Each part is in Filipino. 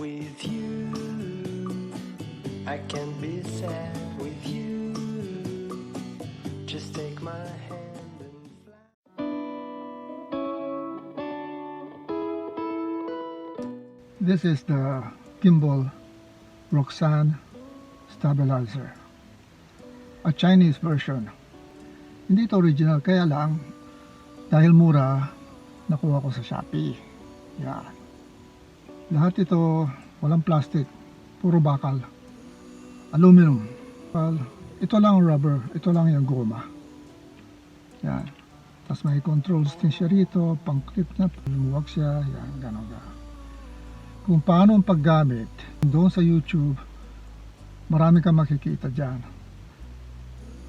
with you. I can be sad with you. Just take my hand and fly. This is the gimbal Roxanne stabilizer, a Chinese version. Hindi ito original, kaya lang dahil mura nakuha ko sa Shopee. Yan. Lahat ito walang plastic, puro bakal, aluminum. Well, ito lang rubber, ito lang yung goma. Yan. Tapos may controls din siya rito, pang clip na, lumuwag siya, yan, gano'n. Kung paano ang paggamit, doon sa YouTube, marami kang makikita dyan.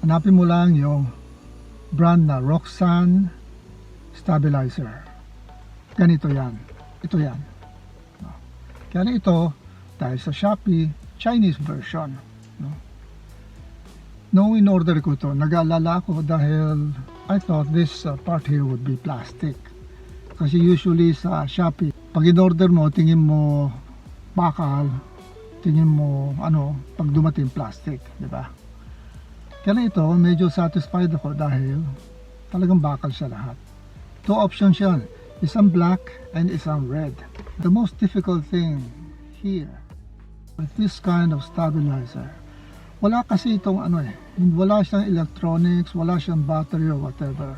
Hanapin mo lang yung brand na Roxanne stabilizer. Ganito yan. Ito yan. Kaya ito, dahil sa Shopee, Chinese version. No, in order ko ito, nag-aalala ko dahil I thought this part here would be plastic. Kasi usually sa Shopee, pag in-order mo, tingin mo bakal, tingin mo pag dumating plastic, di ba? Kaya ito, medyo satisfied ako dahil talagang bakal siya lahat. Two options yan, isang black and isang red. The most difficult thing here with this kind of stabilizer, wala kasi itong wala siyang electronics, wala siyang battery or whatever.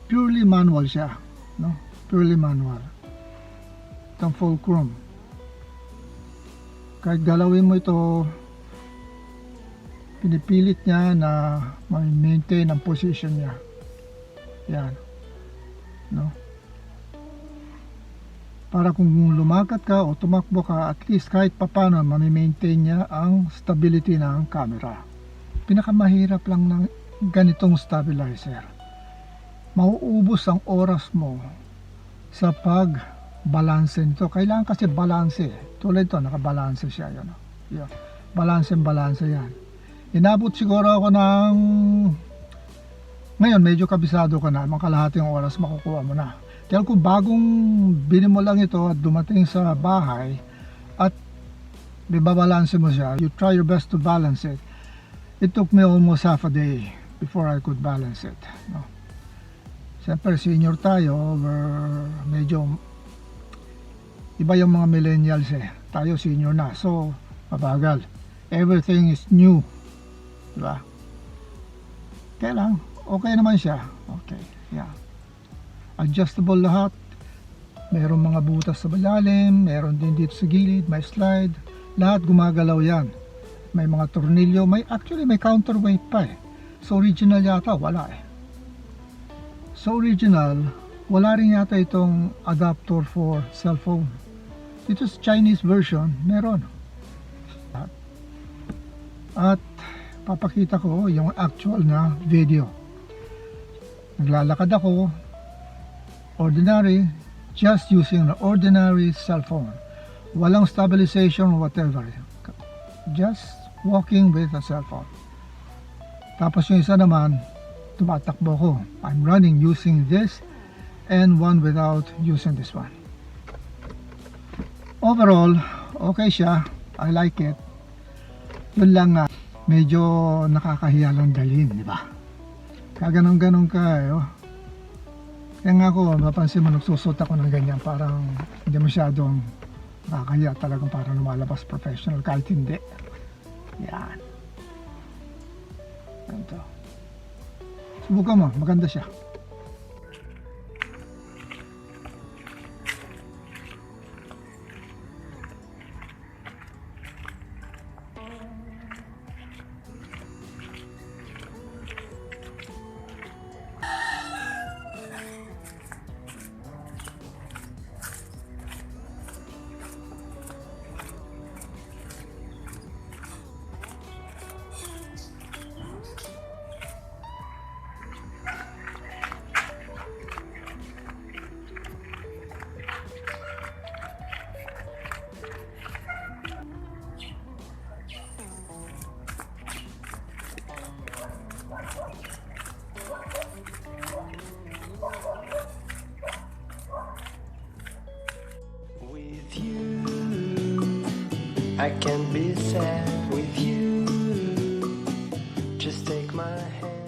Purely manual siya, no? Purely manual. Itong fulcrum. Kahit galawin mo ito, pinipilit niya na ma-maintain ang position niya. Yan. No? Para kung lumakat ka o tumakbo ka, at least kahit papano ma-maintain niya ang stability ng camera. Pinakamahirap lang ng ganitong stabilizer. Mauubos ang oras mo sa pag-balanse nito. Kailangan kasi balanse. Tulad ito, nakabalanse siya. Yan. Balanse yan. Inabot siguro ako ng ngayon medyo kabisado ka na, mga kalahating oras makukuha mo na. Kaya kung bagong bili mo lang ito at dumating sa bahay at bibabalanse mo siya, you try your best to balance it. It took me almost half a day before I could balance it. No? Siyempre senior tayo, medyo iba yung mga millennials tayo senior na, so mabagal. Everything is new. Diba? Kaya lang, okay naman siya. Okay, yeah. Adjustable lahat. Meron mga butas sa ilalim, meron din dito sa gilid, may slide. Lahat gumagalaw yan. May mga tornilyo, actually may counterweight pa So original yata, wala So original, wala rin yata itong adapter for cellphone. Ito sa Chinese version, meron. At papakita ko yung actual na video. Naglalakad ako, ordinary, just using an ordinary cell phone. Walang stabilization or whatever. Just walking with a cell phone. Tapos yung isa naman, tumatakbo ko. I'm running using this and one without using this one. Overall, okay siya. I like it. Yun lang nga, medyo nakakahiya lang dalhin, di ba? Kaganon-ganon ka Kaya nga ako, mapansin mo, nagsusot ako ng ganyan, parang hindi masyadong nakakahiya, talagang parang lumalabas professional, kahit hindi. Yan. Ganito. Subukan mo, maganda siya. I can be sad with you. Just take my hand.